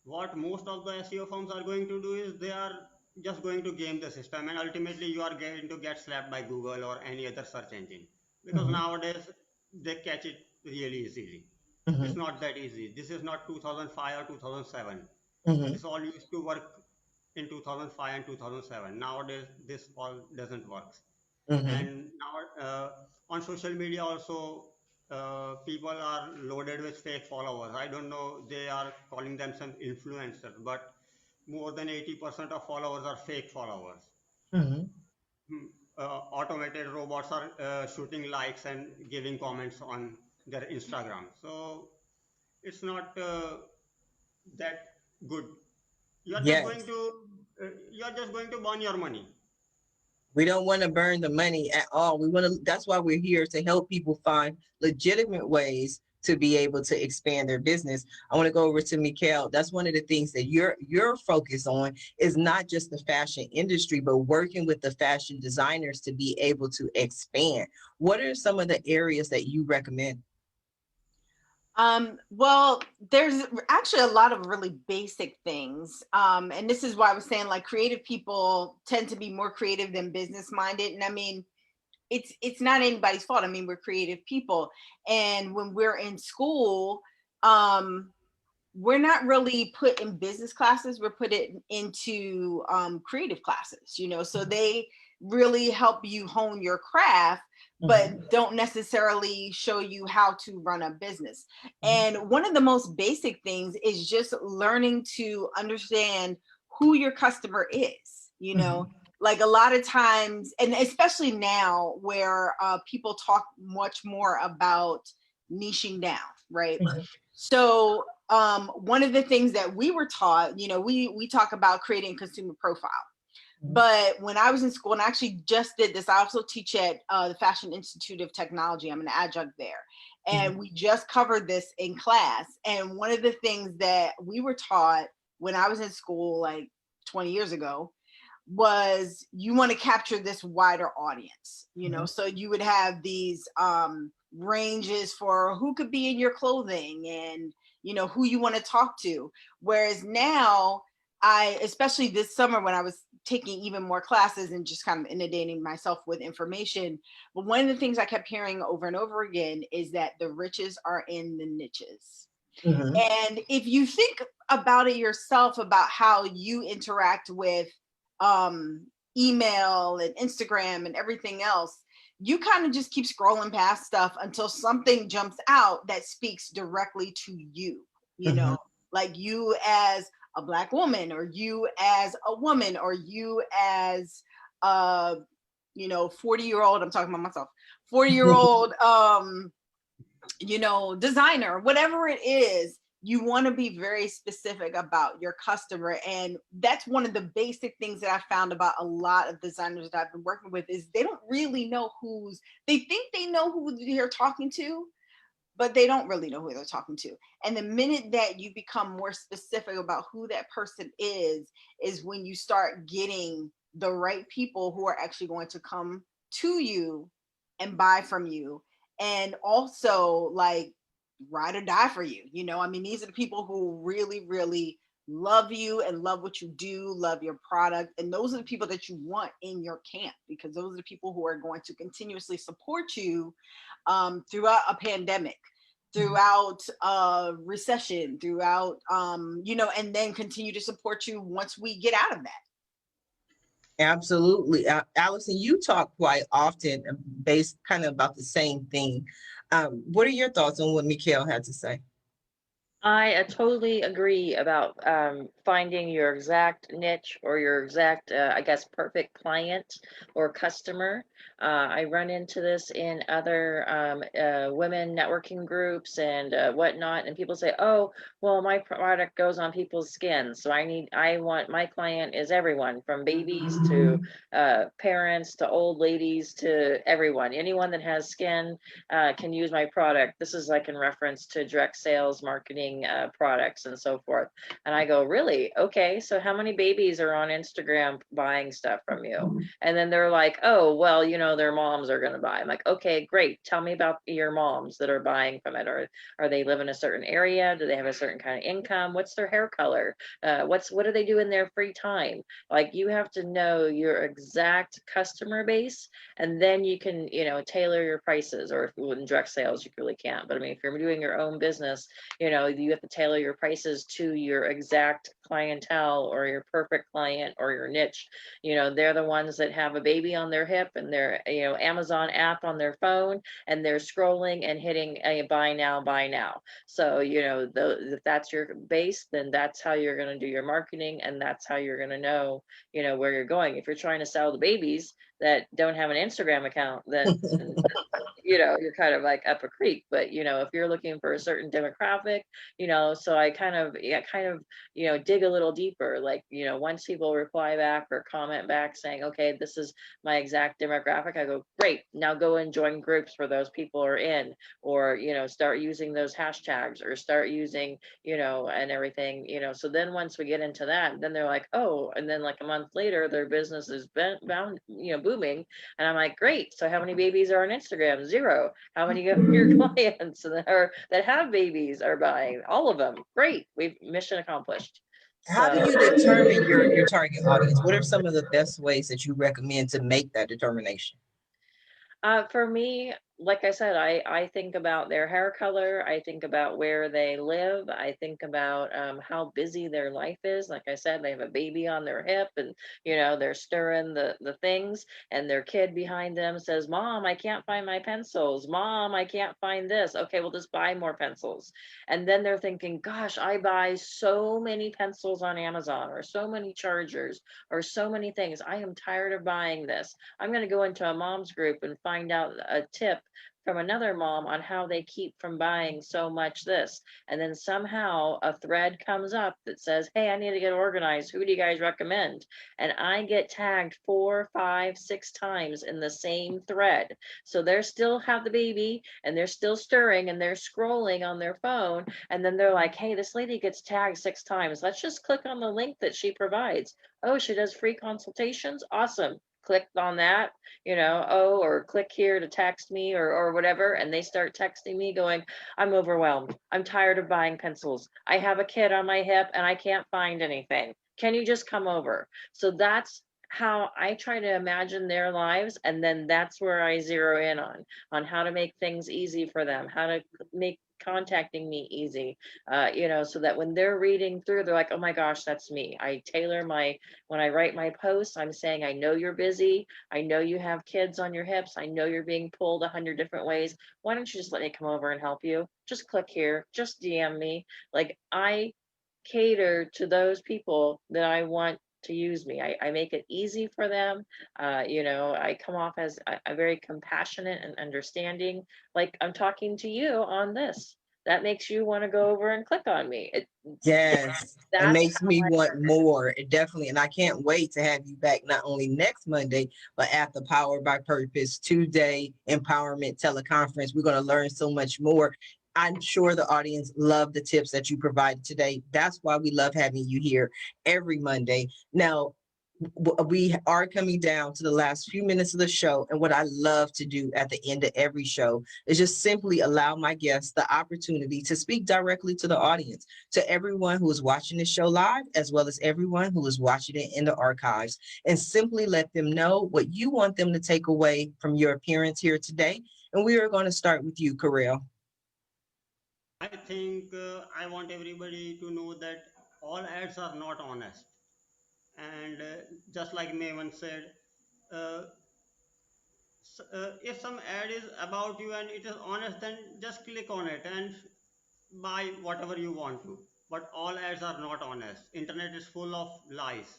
What most of the SEO firms are going to do is they are just going to game the system, and ultimately you are going to get slapped by Google or any other search engine, because Mhm. nowadays they catch it really easily. It's Mhm. not that easy. This is not 2005 or 2007. Mhm. This all used to work in 2005 and 2007. Nowadays this all doesn't work. Mhm. And now on social media also, people are loaded with fake followers. I don't know, they are calling themselves influencers, but more than 80% of followers are fake followers. Mhm. Hmm. Automated robots are shooting likes and giving comments on their Instagram, so it's not that good. Yes. You are just going to burn your money. We don't want to burn the money at all. We want to, that's why we're here to help people find legitimate ways to be able to expand their business. I want to go over to Mikelle. That's one of the things that your focus on is not just the fashion industry, but working with the fashion designers to be able to expand. What are some of the areas that you recommend? Well, there's actually a lot of really basic things. And this is why I was saying like creative people tend to be more creative than business minded. And I mean, it's not anybody's fault. I mean, we're creative people. And when we're in school, um, we're not really put in business classes, we're put it into creative classes, you know, so they really help you hone your craft, but don't necessarily show you how to run a business. And one of the most basic things is just learning to understand who your customer is, you know. Like a lot of times, and especially now where people talk much more about niching down, right? So one of the things that we were taught, you know, we talk about creating a consumer profile. But when I was in school, and I actually just did this, I also teach at the Fashion Institute of Technology. I'm an adjunct there. And we just covered this in class. And one of the things that we were taught when I was in school, like 20 years ago, was you want to capture this wider audience, you know, so you would have these ranges for who could be in your clothing and, you know, who you want to talk to. Whereas now, especially this summer when I was taking even more classes and just kind of inundating myself with information, but one of the things I kept hearing over and over again is that the riches are in the niches. And if you think about it yourself, about how you interact with email and Instagram and everything else, you kind of just keep scrolling past stuff until something jumps out that speaks directly to you, you know, like you as a Black woman, or you as a woman, or you as you know, 40-year-old, I'm talking about myself, 40-year-old you know, designer, whatever it is, you want to be very specific about your customer. And that's one of the basic things that I found about a lot of designers that I've been working with is they don't really know they think they know who they're talking to, but they don't really know who they're talking to. And the minute that you become more specific about who that person is when you start getting the right people who are actually going to come to you and buy from you. And also like ride or die for you. I mean, these are the people who really, really love you and love what you do, love your product. And those are the people that you want in your camp, because those are the people who are going to continuously support you throughout a pandemic, throughout recession, throughout and then continue to support you once we get out of that. Absolutely. Allison, you talk quite often based kind of about the same thing. What are your thoughts on what Mikelle had to say? I totally agree about finding your exact niche or your exact, I guess, perfect client or customer. I run into this in other women networking groups and whatnot, and people say, "Oh, well, my product goes on people's skin, so I want my client is everyone from babies to parents to old ladies to everyone. Anyone that has skin can use my product." This is like in reference to direct sales marketing products and so forth. And I go, really? Okay, so how many babies are on Instagram buying stuff from you? And then they're like, oh, well, their moms are going to buy. I'm like, okay, great. Tell me about your moms that are buying from it. Are they live in a certain area? Do they have a certain kind of income? What's their hair color? What do they do in their free time? Like, you have to know your exact customer base, and then you can, tailor your prices. Or if in direct sales, you really can't. But I mean, if you're doing your own business, you have to tailor your prices to your exact clientele or your perfect client or your niche. They're the ones that have a baby on their hip and their, Amazon app on their phone, and they're scrolling and hitting a buy now, buy now. So, if that's your base, then that's how you're going to do your marketing, and that's how you're going to know, where you're going. If you're trying to sell the babies that don't have an Instagram account, then you're kind of like up a creek. But if you're looking for a certain demographic, so I kind of dig a little deeper. Like, once people reply back or comment back saying, okay, this is my exact demographic, I go, great, now go and join groups where those people are in, or start using those hashtags, or start using and everything. So then once we get into that, then they're like, oh, and then like a month later their business is bound booming, and I'm like, great, so how many babies are on Instagram? 0. How many of your clients that have babies are buying? All of them. Great, we've mission accomplished. How do you determine your target audience? What are some of the best ways that you recommend to make that determination? For me, like I said, I think about their hair color. I think about where they live. I think about how busy their life is. Like I said, they have a baby on their hip, and they're stirring the things, and their kid behind them says, "Mom, I can't find my pencils. Mom, I can't find this." Okay, well, just buy more pencils. And then they're thinking, "Gosh, I buy so many pencils on Amazon, or so many chargers, or so many things. I am tired of buying this. I'm going to go into a mom's group and find out a tip from another mom on how they keep from buying so much this." And then somehow a thread comes up that says, "Hey, I need to get organized. Who do you guys recommend?" And I get tagged 4, 5, 6 times in the same thread. So they're still have the baby, and they're still stirring, and they're scrolling on their phone. And then they're like, "Hey, this lady gets tagged 6 times. Let's just click on the link that she provides. Oh, she does free consultations. Awesome." Clicked on that, or click here to text me, or whatever. And they start texting me going, "I'm overwhelmed. I'm tired of buying pencils. I have a kid on my hip and I can't find anything. Can you just come over?" So that's how I try to imagine their lives. And then that's where I zero in on how to make things easy for them, how to make contacting me easy, so that when they're reading through, they're like, "Oh my gosh, that's me." I tailor when I write my posts, I'm saying, "I know you're busy. I know you have kids on your hips. I know you're being pulled 100 different ways. Why don't you just let me come over and help you? Just click here, just DM me." Like, I cater to those people that I want to use me. I make it easy for them. I come off as a very compassionate and understanding, like I'm talking to you on this. that makes you want to go over and click on me. Yes, it That's makes me how I want work. more. It definitely, and I can't wait to have you back not only next Monday, but at the Power by Purpose 2-day empowerment teleconference. We're going to learn so much more. I'm sure the audience loved the tips that you provided today. That's why we love having you here every Monday. Now, we are coming down to the last few minutes of the show. And what I love to do at the end of every show is just simply allow my guests the opportunity to speak directly to the audience, to everyone who is watching the show live, as well as everyone who is watching it in the archives, and simply let them know what you want them to take away from your appearance here today. And we are going to start with you, Keral. I think I want everybody to know that all ads are not honest. And just like Maven said, uh, if some ad is about you and it is honest, then just click on it and buy whatever you want to. But all ads are not honest. Internet is full of lies.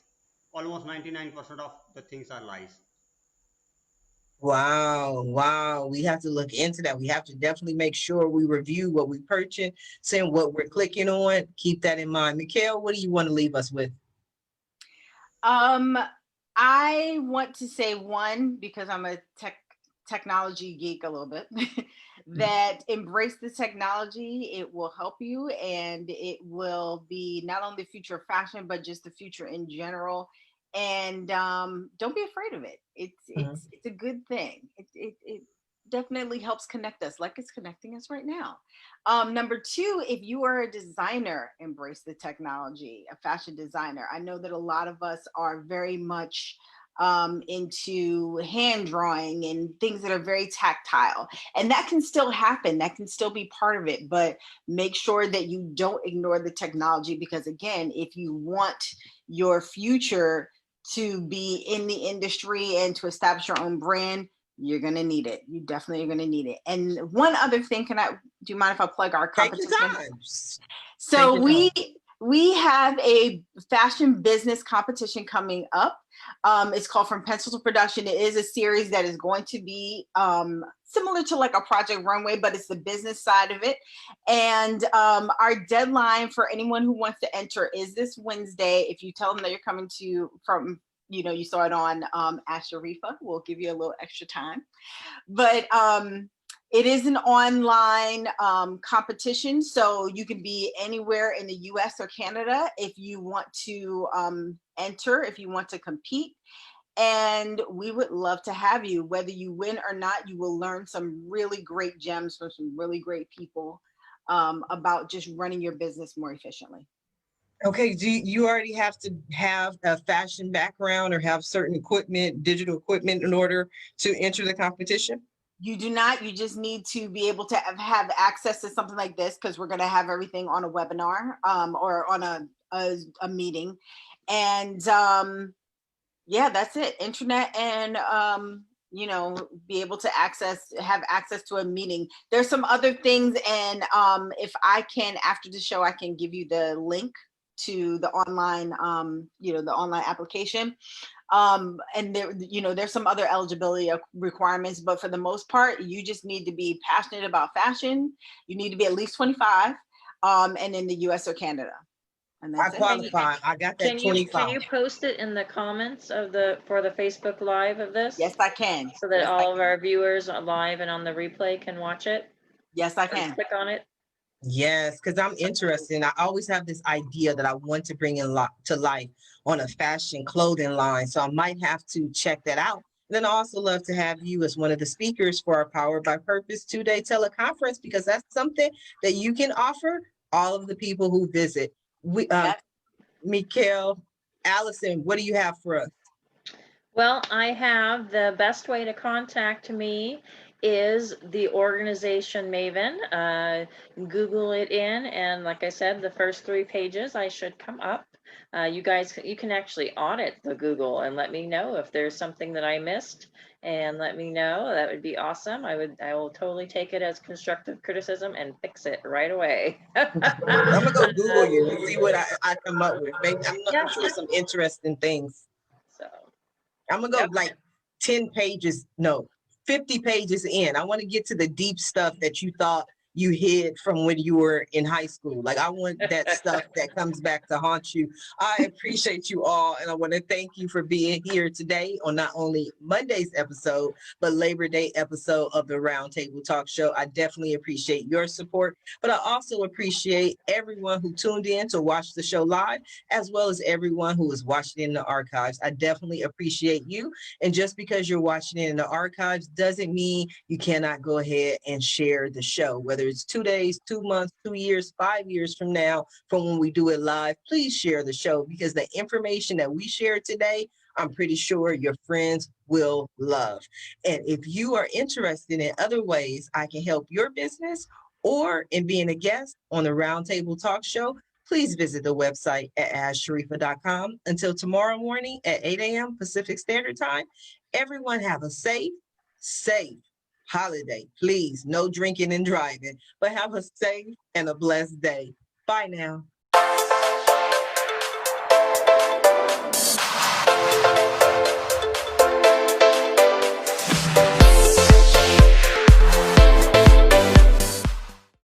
Almost 99% of the things are lies. Wow, wow. We have to look into that. We have to definitely make sure we review what we purchase and what we're clicking on. Keep that in mind. Mikelle, what do you want to leave us with? I want to say one, because I'm a technology geek a little bit, that embrace the technology. It will help you, and it will be not only the future of fashion, but just the future in general. And don't be afraid of it. It's a good thing. It definitely helps connect us, like it's connecting us right now. Number two, if you are a designer, embrace the technology, a fashion designer. I know that a lot of us are very much into hand drawing and things that are very tactile. And that can still happen. That can still be part of it. But make sure that you don't ignore the technology, because again, if you want your future to be in the industry and to establish your own brand, you're going to need it. You definitely are going to need it. And one other thing, do you mind if I plug our competition? Take your time. So we have a fashion business competition coming up. It's called From Pencil to Production. It is a series that is going to be similar to like a Project Runway, but it's the business side of it. And our deadline for anyone who wants to enter is this Wednesday. If you tell them that you're coming from, you saw it on Ask Sharifa, we'll give you a little extra time. But it is an online competition, so you can be anywhere in the US or Canada if you want to enter, if you want to compete. And we would love to have you. Whether you win or not, you will learn some really great gems from some really great people about just running your business more efficiently. Okay, do you already have to have a fashion background or have certain equipment, digital equipment, in order to enter the competition? You do not. You just need to be able to have access to something like this, because we're going to have everything on a webinar or on a meeting. And yeah, that's it. Internet and be able to have access to a meeting. There's some other things, and if I can, after the show, I can give you the link to the online the online application. And there's some other eligibility requirements, but for the most part, you just need to be passionate about fashion. You need to be at least 25 and in the US or Canada. And I qualify. I got that 25. Can you post it in the comments for the Facebook Live of this? Yes, I can. So that all of our viewers live and on the replay can watch it? Yes, I can. Click on it. Yes, because I'm interested. And I always have this idea that I want to bring to life on a fashion clothing line. So I might have to check that out. And then I also love to have you as one of the speakers for our Powered by Purpose 2-day teleconference, because that's something that you can offer all of the people who visit. Mikelle, Allison, what do you have for us? Well, I have the best way to contact me is the organization Maven. Google it in, and like I said, the first 3 pages I should come up. You can actually audit the Google and let me know if there's something that I missed, and let me know. That would be awesome. I will totally take it as constructive criticism and fix it right away. I'm gonna go Google you and see what I come up with. Maybe I'm sure some interesting things. So I'm gonna go like 10 pages, no, 50 pages in. I want to get to the deep stuff that you thought you hid from when you were in high school. Like, I want that stuff that comes back to haunt you. I appreciate you all, and I want to thank you for being here today on not only Monday's episode, but Labor Day episode of the Roundtable Talk Show. I definitely appreciate your support, but I also appreciate everyone who tuned in to watch the show live, as well as everyone who is watching in the archives. I definitely appreciate you. And just because you're watching it in the archives doesn't mean you cannot go ahead and share the show, whether it's 2 days, 2 months, 2 years, 5 years from now, from when we do it live. Please share the show, because the information that we share today, I'm pretty sure your friends will love. And if you are interested in other ways I can help your business or in being a guest on the Roundtable Talk Show, please visit the website at AskSharifa.com. Until tomorrow morning at 8 a.m. Pacific Standard Time, everyone have a safe holiday. Please, no drinking and driving, but have a safe and a blessed day. Bye now.